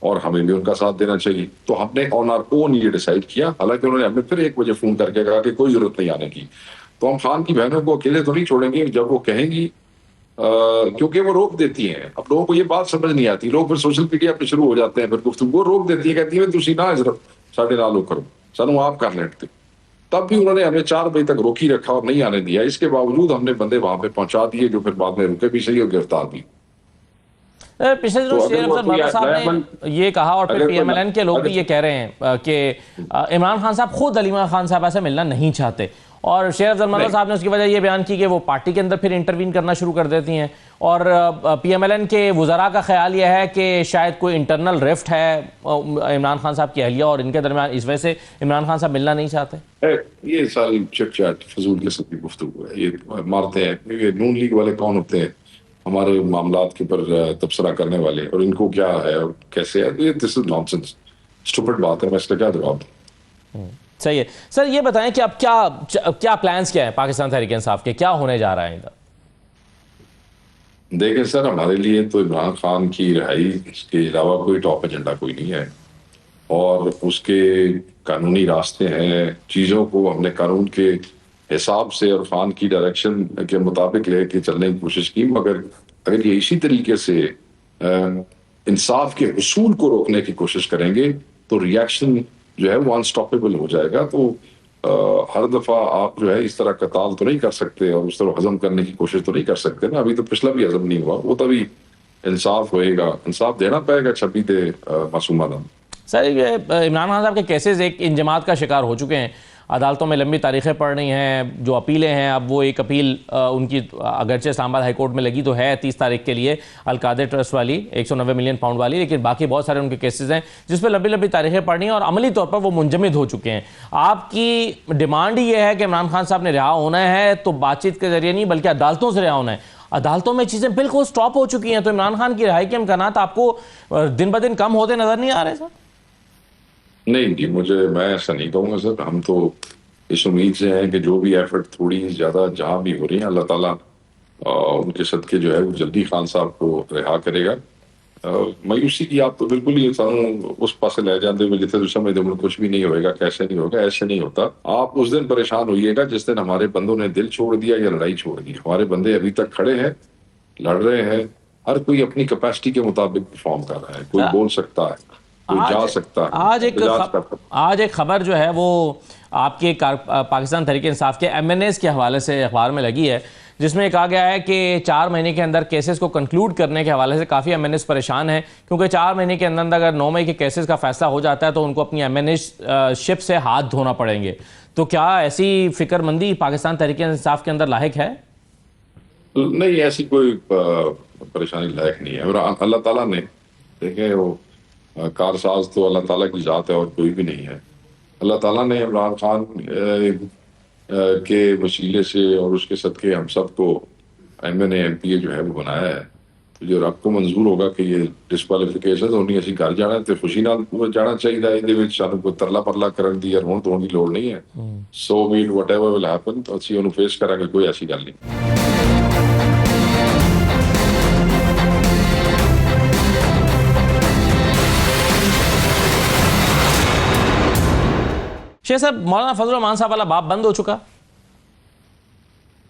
اور ہمیں بھی ان کا ساتھ دینا چاہیے. تو ہم نے آن آر اون یہ ڈیسائیڈ کیا, حالانکہ انہوں نے ہمیں پھر 1 بجے فون کر کے کہا کہ کوئی ضرورت نہیں آنے کی. تو ہم خان کی بہنوں کو اکیلے تو نہیں چھوڑیں گے جب وہ کہیں گی, کیونکہ وہ روک دیتی ہیں. اب لوگوں کو یہ بات سمجھ نہیں آتی, لوگ پھر سوشل میڈیا پہ شروع ہو جاتے ہیں, پھر گفتگو روک دیتی ہے, کہتی ہے تسی نہ صرف 9:30 کرو, سنو آپ کر لیتے. تب بھی انہوں نے ہمیں 4 بجے تک روکی رکھا اور نہیں آنے دیا. اس کے باوجود ہم نے بندے وہاں پہ پہنچا دیے جو پھر بعد میں رکے بھی صحیح اور گرفتار بھی. پچھلے دنوں شیر افضل مرتضی صاحب نے یہ کہا, اور پھر پی ایم ایل این کے لوگ بھی یہ کہہ رہے ہیں کہ عمران خان صاحب خود علیمہ خان صاحبہ سے ملنا نہیں چاہتے, اور شیر افضل مرتضی صاحب نے اس کی وجہ یہ بیان کی کہ وہ پارٹی کے اندر پھر انٹروین کرنا شروع کر دیتی ہیں, اور پی ایم ایل این کے وزراء کا خیال یہ ہے کہ شاید کوئی انٹرنل رفٹ ہے عمران خان صاحب کی اہلیہ اور ان کے درمیان, اس وجہ سے عمران خان صاحب ملنا نہیں چاہتے. یہ ساری چٹ چاٹ فضول قسم کی گفتگو ہے, یہ مارتے ہیں. نون لیگ والے کون ہوتے ہیں ہمارے معاملات کے پر تبصرہ کرنے والے, اور ان کو کیا ہے اور کیسے ہے, یہ دس از نان سینس, اسٹوپڈ بات ہے. میں اس کا کیا جواب دوں؟ صحیح ہے. سر یہ بتائیں کہ اب کیا پلانز کیا ہیں پاکستان تحریک انصاف کے, کیا ہونے جا رہا ہے ادھر؟ دیکھیں سر, ہمارے لیے تو عمران خان کی رہائی اس کے علاوہ کوئی ٹاپ ایجنڈا کوئی نہیں ہے, اور اس کے قانونی راستے ہیں. چیزوں کو ہم نے قانون کے حساب سے اور خان کی ڈائریکشن کے مطابق لے کے چلنے کی کوشش کی, مگر اگر یہ اسی طریقے سے انصاف کے حصول کو روکنے کی کوشش کریں گے تو ریئیکشن جو ہے وہ انسٹاپیبل ہو جائے گا. تو ہر دفعہ آپ جو ہے اس طرح قتال تو نہیں کر سکتے اور اس طرح ہضم کرنے کی کوشش تو نہیں کر سکتے نا. ابھی تو پچھلا بھی ہضم نہیں ہوا, وہ تبھی انصاف ہوئے گا, انصاف دینا پائے گا 26 معصومہ دم. سر عمران خان صاحب کے کیسز ایک انجماد کا شکار ہو چکے ہیں, عدالتوں میں لمبی تاریخیں پڑ رہی ہیں, جو اپیلیں ہیں اب وہ ایک اپیل ان کی اگرچہ اسلام آباد ہائی کورٹ میں لگی تو ہے 30 تاریخ کے لیے, القادر ٹرسٹ والی 190 ملین پاؤنڈ والی, لیکن باقی بہت سارے ان کے کیسز ہیں جس پہ لمبی تاریخیں پڑ رہی ہیں اور عملی طور پر وہ منجمد ہو چکے ہیں. آپ کی ڈیمانڈ یہ ہے کہ عمران خان صاحب نے رہا ہونا ہے تو بات چیت کے ذریعے نہیں بلکہ عدالتوں سے رہا ہونا ہے. عدالتوں میں چیزیں بالکل سٹاپ ہو چکی ہیں, تو عمران خان کی رہائی کے امکانات آپ کو دن بدن کم ہوتے نظر نہیں آ رہے سر؟ نہیں جی, میں ایسا نہیں کہوں گا سر. ہم تو اس امید سے ہیں کہ جو بھی ایفرٹ تھوڑی زیادہ جہاں بھی ہو رہی ہیں, اللہ تعالیٰ ان کے صدقے جو ہے وہ جلدی خان صاحب کو رہا کرے گا. مایوسی کی آپ تو بالکل ہی سانوں اس پاس لے جاندے ہوئے جتنے سمجھتے ہیں کچھ بھی نہیں ہوئے گا, کیسے نہیں ہوگا, ایسے نہیں ہوتا. آپ اس دن پریشان ہوئیے گا جس دن ہمارے بندوں نے دل چھوڑ دیا یا لڑائی چھوڑ دی. ہمارے بندے ابھی تک کھڑے ہیں, لڑ رہے ہیں, ہر کوئی اپنی کیپیسٹی کے مطابق پرفارم کر رہا ہے. کوئی بول سکتا ہے, کوئی جا سکتا ہے. آج ایک خبر جو ہے وہ آپ کے پاکستان تحریک انصاف کے ایم این ایز کے حوالے سے اخبار میں لگی ہے, جس میں کہا گیا ہے کہ 4 مہینے کے اندر کیسز کو کنکلوڈ کرنے کے حوالے سے کافی ایم این ایز پریشان ہیں, کیونکہ 4 مہینے کے اندر اگر 9 مئی کے کیسز کا فیصلہ ہو جاتا ہے تو ان کو اپنی ایم این ایز شپ سے ہاتھ دھونا پڑیں گے. تو کیا ایسی فکر مندی پاکستان تحریک انصاف کے اندر لاحق ہے؟ نہیں, ایسی کوئی پریشانی لاحق نہیں ہے. اور اللہ تعالیٰ نے دیکھیں, وہ کارساز تو اللہ تعالیٰ کی ذات ہے اور کوئی بھی نہیں ہے. اللہ تعالیٰ نے عمران خان کے وسیلے سے اور اس کے صدقے ہم سب کو M N A M P A جو ہے وہ بنایا ہے. تو جو رب کو منظور ہوگا کہ یہ ڈسکوالیفیکیشن ہونی, اسی گھر جانا تو خوشی نال جانا چاہیے. یہ سانو کوئی ترلا پرلا کرن دی یا رون دھون کی لوڑ نہیں ہے. So matter what ever will happen, تو اسی انہوں فیس کریں گے, کوئی ایسی گل نہیں. شیخ صاحب, مولانا فضل الرحمان صاحب والا باب بند ہو چکا؟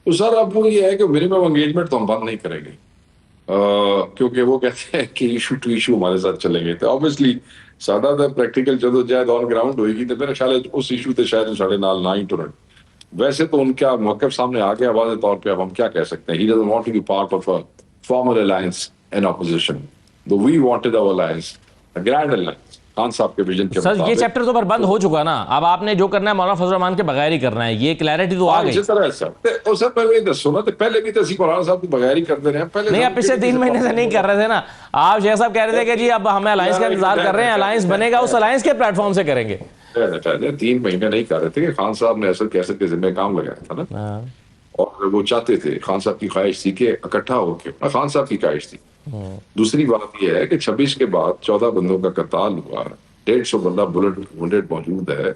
تو سر اب وہ یہ ہے کہ منیمم انگیجمنٹ تو ہم بند نہیں کریں گے, کیونکہ وہ کہتے ہیں کہ ایشو ٹو ایشو ہمارے ساتھ چلیں گے. تو آبویسلی سادہ تو پریکٹیکل جدوجہد آن گراؤنڈ ہوئے گی, تو میرا خیال ہے اس ایشو تے شاید ساڑھے نال نہ ہی ٹرن. ویسے تو ان کا موقف سامنے آ گیا واضح طور پہ, اب ہم کیا کہہ سکتے ہیں. He doesn't want to be part of a formal alliance in opposition. Though we wanted our alliance, a grand alliance. Khan صاحب کے ویژن کے سر یہ چیپٹر تو پر بند ہو چکا نا, اب آپ نے جو کرنا ہے مولانا فضل الرحمان کے بغیر ہی کرنا ہے, یہ کلیئرٹی تو آ گئی. اسی طرح سر پہلے دسو نا, پہلے بھی تو اسی مولانا صاحب کو بغیر ہی کرتے رہے. پہلے نہیں, آپ پچھلے 3 مہینے سے نہیں کر رہے تھے نا. آپ شیخ صاحب کہہ رہے تھے کہ جی اب ہمیں الائنس کا انتظار کر رہے ہیں, الائنس بنے گا, اس الائنس کے پلیٹ فارم سے کریں گے. 3 مہینے نہیں کر رہے تھے کہ خان صاحب نے اصل کیسے کے ذمہ کام لگایا تھا نا, اور وہ چاہتے تھے, خان صاحب کی خواہش تھی کہ اکٹھا ہو کے, خان صاحب کی خواہش تھی. دوسری بات یہ ہے کہ 26 کے بعد 14 بندوں کا قتال ہوا, 150 بندہ بلٹ وونڈڈ موجود ہے.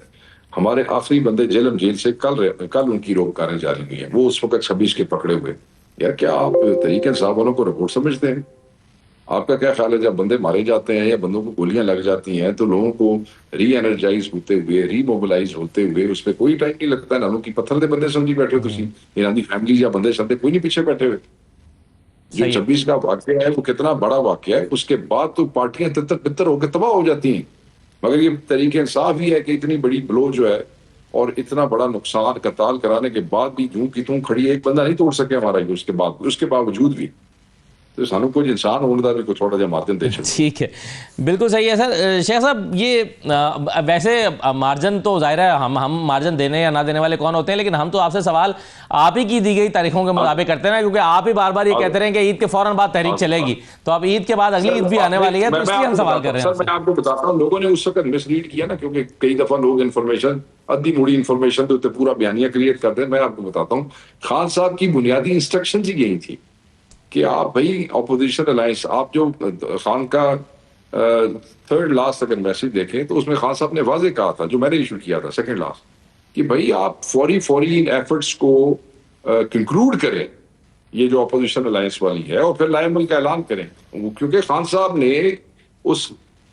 ہمارے آخری بندے جیل سے کل ان کی روکاریں جاری ہوئی ہیں, وہ اس وقت 26 کے پکڑے ہوئے. یار کیا آپ تحریک انصاف والوں کو رپورٹ سمجھتے ہیں؟ آپ کا کیا خیال ہے جب بندے مارے جاتے ہیں یا بندوں کو گولیاں لگ جاتی ہیں تو لوگوں کو ری انرجائز ہوتے ہوئے, ری موبلائز ہوتے ہوئے اس پہ کوئی ٹائم نہیں لگتا ہے. نانوں کی پتھر دے بندے سمجھی بیٹھے ہو تسی, انہاں دی فیملی یا بندے سمجھے کوئی نہیں پیچھے بیٹھے ہوئے. جو 26 کا واقعہ ہے وہ کتنا بڑا واقعہ ہے, اس کے بعد تو پارٹیاں تتر بتر ہو کے تباہ ہو جاتی ہیں. مگر یہ تحریک انصاف ہی ہے کہ اتنی بڑی بلو جو ہے اور اتنا بڑا نقصان قتال کرانے کے بعد بھی یوں کی توں کھڑی ہے, ایک بندہ نہیں توڑ سکے ہمارا. اس کے باوجود بھی تو سانو کوئی انسان ہونے بھی کوئی تھوڑا جا مارجن دے. ٹھیک ہے, بالکل صحیح ہے سر. شیخ صاحب یہ ویسے مارجن تو ظاہر ہے ہم مارجن دینے یا نہ دینے والے کون ہوتے ہیں, لیکن ہم تو آپ سے سوال آپ ہی کی دی گئی تاریخوں کے مطابق کرتے ہیں, کیونکہ آپ ہی بار بار یہ کہتے رہے کہ عید کے فوراً بعد تحریک چلے گی, تو اب عید کے بعد اگلی عید بھی آنے والی ہے, تو اس لیے ہم سوال کر رہے ہیں. سر میں آپ کو بتاتا ہوں, لوگوں نے اس وقت مس ریڈ کیا نا, کیونکہ کئی دفعہ لوگ انفارمیشن ادھی موڑی انفارمیشن تو پورا بیانیہ کریٹ کرتے ہیں. میں آپ کو بتاتا ہوں, خان صاحب کی بنیادی انسٹرکشنز ہی یہی تھی کہ آپ بھائی اپوزیشن الائنس, آپ جو خان کا 3rd لاسٹ اگر میسج دیکھیں تو اس میں خان صاحب نے واضح کہا تھا, جو میں نے ایشو کیا تھا 2nd لاسٹ, کہ بھائی آپ فوری ایفرٹس کو کنکلوڈ کریں یہ جو اپوزیشن الائنس والی ہے, اور پھر لائے عمل کا اعلان کریں. کیونکہ خان صاحب نے اس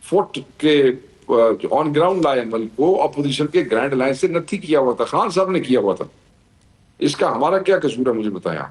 فوٹ کے آن گراؤنڈ لائے عمل کو اپوزیشن کے گرینڈ الائنس سے نتھی کیا ہوا تھا, خان صاحب نے کیا ہوا تھا. اس کا ہمارا کیا قصور ہے, مجھے بتایا.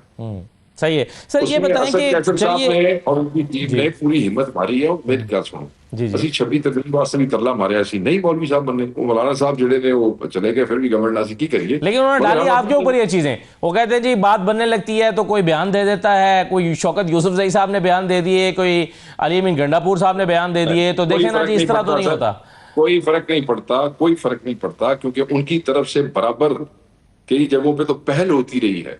صحیح ہے سر. یہ بتائیں کہ چلیے, اور ان کی ٹیم نے پوری ہمت ماری ہے, اور میری گل سنو, اسی 26 تقریب واسطے بھی ترلا ماریا, ایسی نہیں مولوی صاحب بننے, وہ مولانا صاحب جڑے نے وہ چلے گئے, پھر بھی گورنمنٹ ناسی کی کریے, لیکن انہوں نے ڈالی آپ کے اوپر یہ چیزیں. وہ کہتے ہیں جی بات بننے لگتی ہے تو کوئی بیان دے دیتا ہے, کوئی شوکت یوسف زئی صاحب نے بیان دے دیے, کوئی علی امین گنڈا پور صاحب نے بیان دے دیے, تو دیکھیں نا جی اس طرح تو نہیں ہوتا. کوئی فرق نہیں پڑتا, کیونکہ ان کی طرف سے برابر کئی جگہوں پہ تو پہل ہوتی رہی ہے.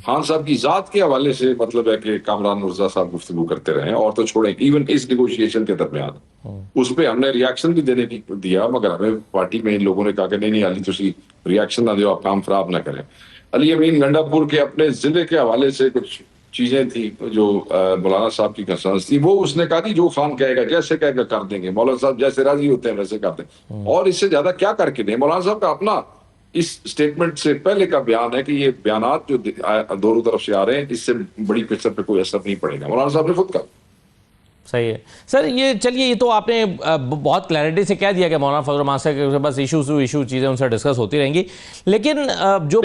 خان صاحب کی ذات کے حوالے سے مطلب ہے کہ کامران مرزا صاحب گفتگو کرتے رہے, اور تو چھوڑیں, ایون اس نیگوشیشن کے درمیان اس پہ ہم نے ریاکشن بھی دینے کی دیا, مگر ہمیں پارٹی میں ان لوگوں نے کہا کہ نہیں علی تسی ریاکشن نہ دیو, آپ کام خراب نہ کریں. علی امین گنڈا پور کے اپنے ضلع کے حوالے سے کچھ چیزیں تھی جو مولانا صاحب کی کنسرنس تھی, وہ اس نے کہا جی جو خان کہے گا, جیسے کہے گا کر دیں گے, مولانا صاحب جیسے راضی ہوتے ہیں ویسے کر دیں, اور اس سے زیادہ کیا کر کے دیں. مولانا صاحب کا اپنا اس سٹیٹمنٹ سے پہلے کا بیان ہے کہ یہ بیانات جو دونوں طرف سے آ رہے ہیں اس سے بڑی پکچر پہ کوئی اثر نہیں پڑے گا. مولانا صاحب نے خود کہا صحیح ہے سر. یہ چلیے یہ تو آپ نے بہت کلیئرٹی سے کہہ دیا کہ مولانا فضل الرحمان سے بس ایشو چیزیں ان سے ڈسکس ہوتی رہیں گی, لیکن جو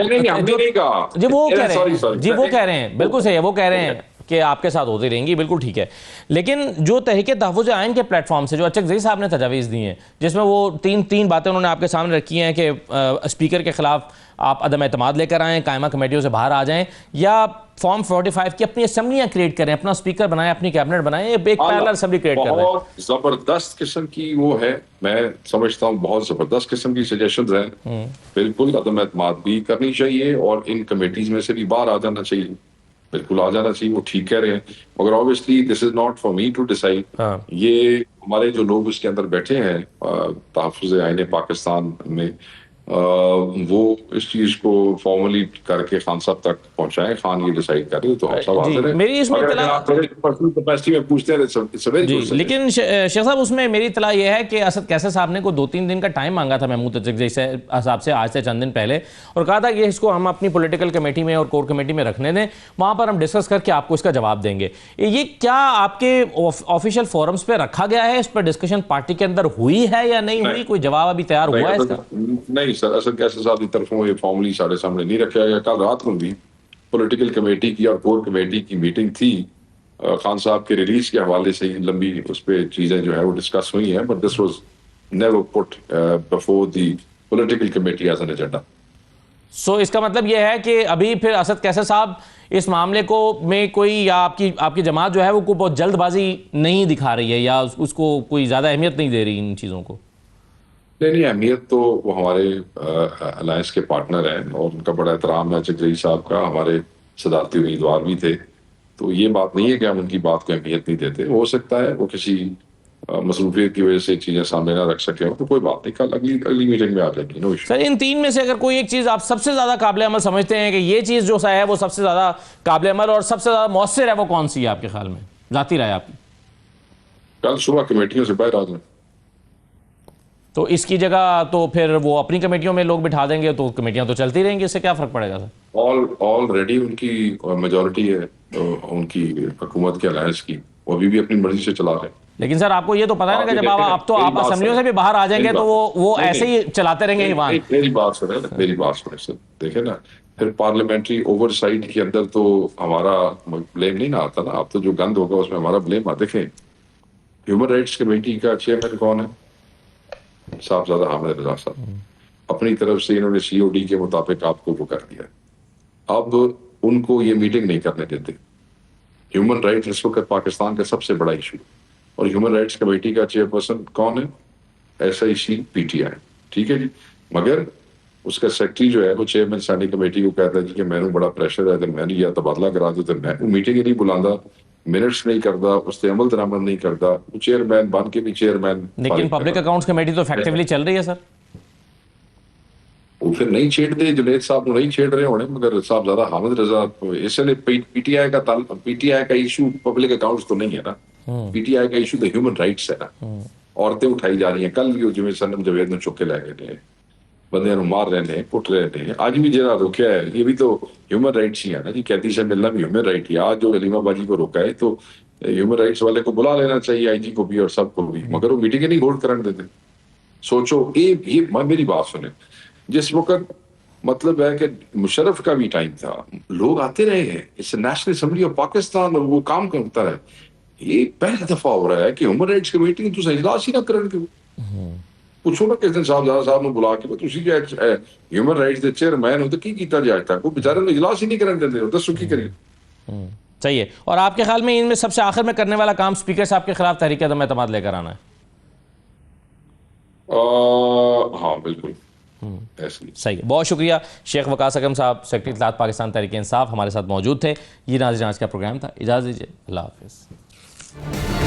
جی وہ کہہ رہے ہیں بالکل صحیح ہے, وہ کہہ رہے ہیں کہ آپ کے ساتھ ہوتی رہیں گی, بالکل ٹھیک ہے. لیکن جو تحریک تحفظ آئین کے پلیٹ فارم سے جو اچکزئی صاحب نے تجاویز دی ہیں, جس میں وہ تین باتیں انہوں نے آپ کے سامنے رکھی ہیں کہ اسپیکر کے خلاف آپ عدم اعتماد لے کر آئیں, قائمہ کمیٹیوں سے باہر آ جائیں, یا فارم 45 کی اپنی اسمبلیاں کریٹ کریں, اپنا اسپیکر بنائیں, اپنی کیبنٹ بنائیں, ایک پیرلل اسمبلی کریٹ کر رہے ہیں. بہت زبردست قسم کی وہ ہے, میں سمجھتا ہوں بہت زبردست قسم کی سجیشنز ہیں. بالکل عدم اعتماد بھی کرنی چاہیے اور ان کمیٹیز میں سے بھی باہر آ جانا چاہیے, بالکل آ جانا چاہیے, وہ ٹھیک کہہ رہے ہیں. مگر obviously this is not for me to decide. یہ ہمارے جو لوگ اس کے اندر بیٹھے ہیں تحفظ آئین پاکستان میں, وہ اس چیز کو فارملی کر کے خان صاحب تک پہنچائیں. خان یہ ڈیسائیڈ کرے تو ہم سب حاضر ہیں. میری اس میں لیکن شیخ صاحب اس میں میری اطلاع یہ ہے کہ اسد کیسر صاحب نے کوئی 2-3 دن کا ٹائم مانگا تھا محمود اچکزئی صاحب سے آج سے چند دن پہلے, اور کہا تھا کہ اس کو ہم اپنی پولیٹیکل کمیٹی میں اور کور کمیٹی میں رکھنے دیں, وہاں پر ہم ڈسکس کر کے آپ کو اس کا جواب دیں گے. یہ کیا آپ کے آفیشیل فورمز پہ رکھا گیا ہے, اس پر ڈسکشن پارٹی کے اندر ہوئی ہے یا نہیں ہوئی, کوئی جواب ابھی تیار ہوا ہے اس کا؟ نہیں سر, اسد کیسر صاحب کی طرفوں یہ فارملی سارے سامنے نہیں رکھا گیا. کل رات کو بھی پولیٹیکل کمیٹی کی اور کور کمیٹی کی میٹنگ تھی, خان صاحب کے ریلیز کے حوالے سے لمبی اس پہ چیزیں جو ہے وہ ڈسکس ہوئی ہیں, but this was never put before the political committee as an agenda. So اس کا مطلب یہ ہے کہ ابھی پھر اسد کیسر صاحب اس معاملے کو میں کوئی, یا آپ کی جماعت جو ہے وہ کوئی بہت جلد بازی نہیں دکھا رہی ہے, یا اس کو کوئی زیادہ اہمیت نہیں دے رہی ان چیزوں کو؟ نہیں, اہمیت تو وہ ہمارے الائنس کے پارٹنر ہیں اور ان کا بڑا احترام ہے. اچکزئی صاحب کا ہمارے صدارتی امیدوار بھی تھے, تو یہ بات نہیں ہے کہ ہم ان کی بات کو اہمیت نہیں دیتے. ہو سکتا ہے وہ کسی مصروفیت کی وجہ سے چیزیں سامنے نہ رکھ سکے ہو, تو کوئی بات نہیں, کل اگلی میٹنگ میں آ جائے گی. No issue. سر ان تین میں سے اگر کوئی ایک چیز آپ سب سے زیادہ قابل عمل سمجھتے ہیں کہ یہ چیز جو ہے وہ سب سے زیادہ قابل عمل اور سب سے زیادہ مؤثر ہے, وہ کون سی ہے آپ کے خیال میں, ذاتی رائے آپ کی؟ کل صبح کمیٹیوں سے باہر آ جائیں. تو اس کی جگہ تو پھر وہ اپنی کمیٹیوں میں لوگ بٹھا دیں گے تو کمیٹیاں تو چلتی رہیں گی, اس سے کیا فرق پڑے گا سر؟ آلریڈی ان کی میجورٹی ہے ان کی حکومت کے الائنس کی, وہ ابھی بھی اپنی مرضی سے چلا رہے ہیں. لیکن سر آپ کو یہ تو پتا ہے نا کہ جب آپ اسمبلیوں سے بھی باہر آ جائیں گے تو وہ ایسے ہی چلاتے رہیں گے ایوان. میری بات سنیں سر, دیکھیں نا, پھر پارلیمنٹری اوور سائٹ کے اندر تو ہمارا بلیم نہیں نہ آتا نا. اب تو جو گند ہوگا اس میں ہمارا بلیم آتا. دیکھیں ہیومن رائٹس کمیٹی کا چیئرمین کون ہے؟ صاحبزادہ حامد رضا صاحب. اپنی طرف سے انہوں نے COD کے مطابق آپ کو وہ کر دیا. اب ان کو یہ میٹنگ نہیں کرنے دیتے. ہیومن رائٹس اس وقت پاکستان کا سب سے بڑا ایشو, اور ہیومن رائٹس کمیٹی کا چیئرپرسن کون ہے؟ SIC PTI, ٹھیک ہے جی. مگر اس کا سیکرٹری جو ہے وہ چیئرمین اسٹینڈنگ کمیٹی کو کہتا ہے جی کہ میں نے بڑا پریشر ہے, میں نے یا تبادلہ کرا دوں, تو میں میٹنگ ہی نہیں بلانا, منٹس نہیں کرتا, اس سے عمل درآمد نہیں کرتا, وہ چیئرمین بن کے بھی چیئرمین. لیکن پبلک اکاؤنٹس کمیٹی تو ایفیکٹولی چل رہی ہے سر. وہ پھر نہیں چھیڑتے, جنید صاحب نہیں چھیڑ رہے ہونے, مگر صاحب زیادہ حامد رضا, اس لیے PTI کا ایشو پبلک اکاؤنٹس تو نہیں ہے نا. PTI کا ایشو تو ہیومن رائٹس ہے نا. عورتیں اٹھائی جا رہی ہیں, کل بھی جو سنم جاوید نے چوکے لے گئے, بندے مار رہے ہیں, کٹ رہے ہیں, آج بھی جرا روکیا ہے, یہ بھی تو ہیومن رائٹس ہی ہے نا جی. قیدی سے ملنا بھی ہیومن رائٹ ہی. آج جو حلیمہ باجی کو روکا ہے تو ہیومن رائٹس والے کو بلا لینا چاہیے, IG کو بھی اور سب کو بھی, مگر وہ میٹنگ نہیں ہولڈ کرنے دیتے. سوچو, یہ میری بات سنیں, جس وقت مطلب ہے کہ مشرف کا بھی ٹائم تھا, لوگ آتے رہے ہیں, اس نیشنل اسمبلی آف پاکستان, اور وہ کام کرتا ہے. یہ پہلی دفعہ ہو رہا ہے کہ ہیومن رائٹس کمیٹی تو اجلاس ہی نہ کرن کے. پوچھو نا کس دن صاحبزادہ صاحب نے بلا کے تسی جو ہیومن رائٹس دے چیئرمین ہو تو کی کیتا جائے تک, وہ بیچارے نے اجلاس ہی نہیں کرن دیندے, دسو کی کریے. صحیح ہے. اور آپ کے خیال میں ان میں سب سے آخر میں کرنے والا کام اسپیکر صاحب کے خلاف تحریک عدم اعتماد لے کر آنا ہے؟ ہاں بالکل صحیح. بہت شکریہ شیخ وقاص اکرم صاحب, سیکرٹری اطلاعات پاکستان تحریک انصاف, ہمارے ساتھ موجود تھے. یہ ناظرین آج کا پروگرام تھا, اجازت دیجیے, اللہ حافظ.